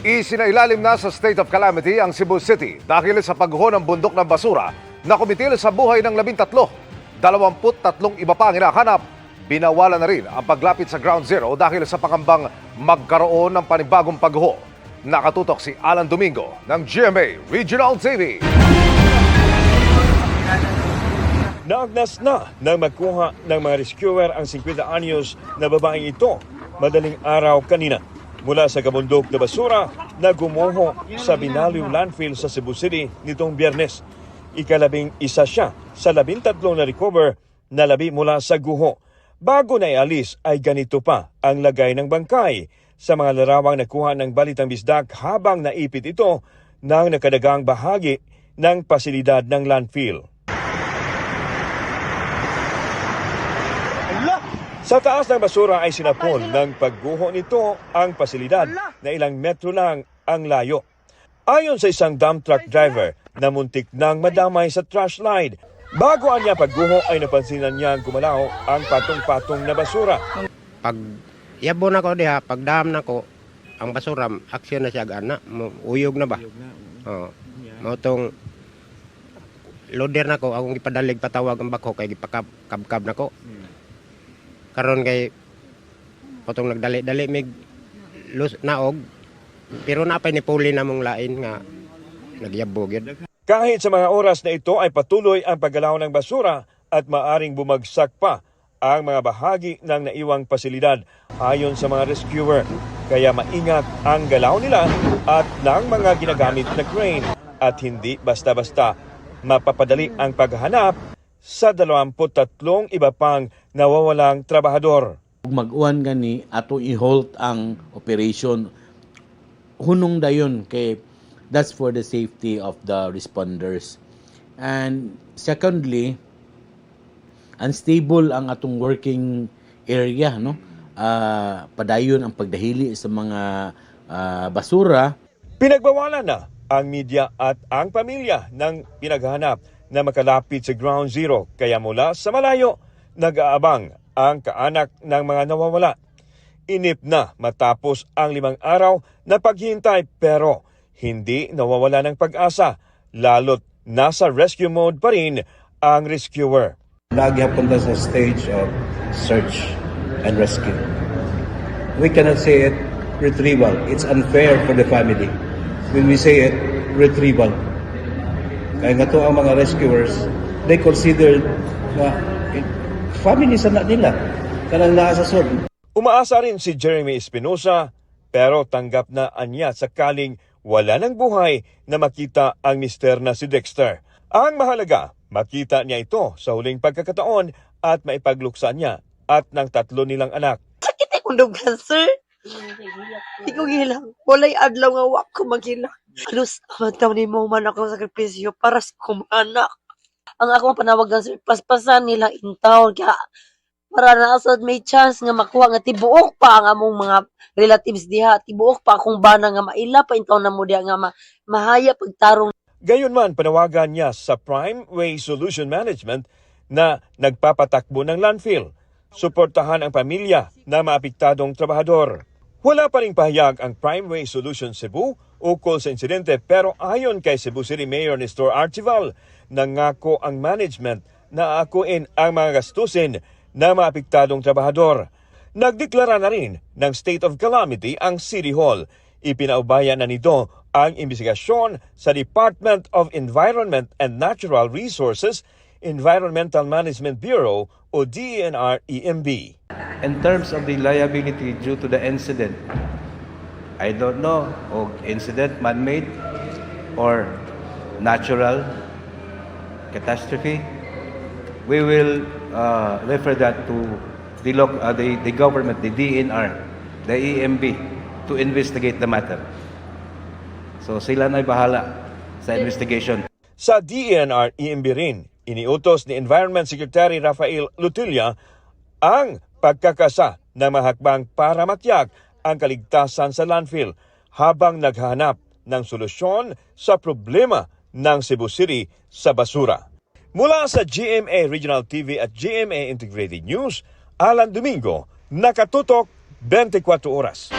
Isinailalim na sa state of calamity ang Cebu City dahil sa pagguho ng bundok ng basura na kumitil sa buhay ng 13. 23 iba pa ang hinahanap. Binawalan na rin ang paglapit sa ground zero dahil sa pangambang magkaroon ng panibagong pagguho. Nakatutok si Alan Domingo ng GMA Regional TV. Naagnas na nang magkuha ng mga rescuer ang 50 anyos na babaeng ito madaling araw kanina mula sa kabundok na basura na gumuho sa Binaliw Landfill sa Cebu City nitong Biyernes. Ikalabing isa siya sa 13 na recover na labi mula sa guho. Bago na ialis ay ganito pa ang lagay ng bangkay sa mga larawang nakuha ng balitang bisdak habang naipit ito ng nakadagang bahagi ng pasilidad ng landfill. Sa taas ng basura ay sinapon ng pagguho nito ang pasilidad na ilang metro lang ang layo. Ayon sa isang dump truck driver na muntik nang madamay sa trash line, bago ang niya pagguho ay napansinan niyang gumalaw ang patong-patong na basura. Pag yabo na ko diha, pag dam na ko, ang basura, aksyon na siya gana, uyog na ba? Oo. Mautong loader na ko, akong ipadalig patawag ang bako kay gipakab na ko. Karon kay potong nagdali-dali mig naog, pero napay ni puli na mong lain nga nagyabo gyud. Kahit sa mga oras na ito ay patuloy ang paggalaw ng basura at maaring bumagsak pa ang mga bahagi ng naiwang pasilidad ayon sa mga rescuer. Kaya maingat ang galaw nila at ng mga ginagamit na crane at hindi basta-basta mapapadali ang paghahanap sa 23 iba pang nawawalang trabahador. Mag-uwan gani ato i-halt ang operation hunong dayon kay that's for the safety of the responders. And secondly, unstable ang atong working area, no? Padayon ang pagdahili sa mga basura. Pinagbawalan na ang media at ang pamilya ng pinaghahanap na makalapit sa ground zero, kaya mula sa malayo nag-aabang ang kaanak ng mga nawawala. Inip na matapos ang 5 araw na paghihintay pero hindi nawawala ng pag-asa, lalo't nasa rescue mode pa rin ang rescuer. Lagi punta sa stage of search and rescue. We cannot say it retrieval. It's unfair for the family when we say it retrieval. Kaya nga to ang mga rescuers, they consider na family sa nila, kanang naasasod. Umaasa rin si Jeremy Espinosa pero tanggap na anya sakaling wala ng buhay na makita ang mister na si Dexter. Ang mahalaga, makita niya ito sa huling pagkakataon at maipagluksa niya at ng 3 nilang anak. Sakit akong dugan, sir. Hindi ko gilang. Walay adlaw nga wak ko maghilang. Halos, amagtaw ni mo man ako sakripisyo para sa kong anak. Ang akong panawagan sa paspasan nila in town. Kaya, para naasad may chance nga makuha nga tibuok pa ang among mga relatives diha. Tibuok pa akong bana nga maila pa in town na mo diha nga mahaya pagtarong. Gayon man, panawagan niya sa Prime Way Solution Management na nagpapatakbo ng landfill. Suportahan ang pamilya na maapektadong trabahador. Wala pa ring pahayag ang Prime Way Solution Cebu ukol sa insidente pero ayon kay Cebu City Mayor Nestor Archival, nangako ang management na aakuin ang mga gastusin na maapektadong trabahador. Nagdeklara na rin ng state of calamity ang City Hall. Ipinaubaya na nito ang investigasyon sa Department of Environment and Natural Resources, Environmental Management Bureau o DENR-EMB. In terms of the liability due to the incident, I don't know, incident man-made or natural catastrophe, we will refer that to the government, the DNR, the EMB, to investigate the matter. So sila na'y bahala sa investigation. Sa DENR-EMB rin, iniutos ni Environment Secretary Rafael Lutilla ang pagkakasa ng mahakbang para matiyak ang kaligtasan sa landfill habang naghahanap ng solusyon sa problema ng Cebu City sa basura. Mula sa GMA Regional TV at GMA Integrated News, Alan Domingo, nakatutok 24 oras.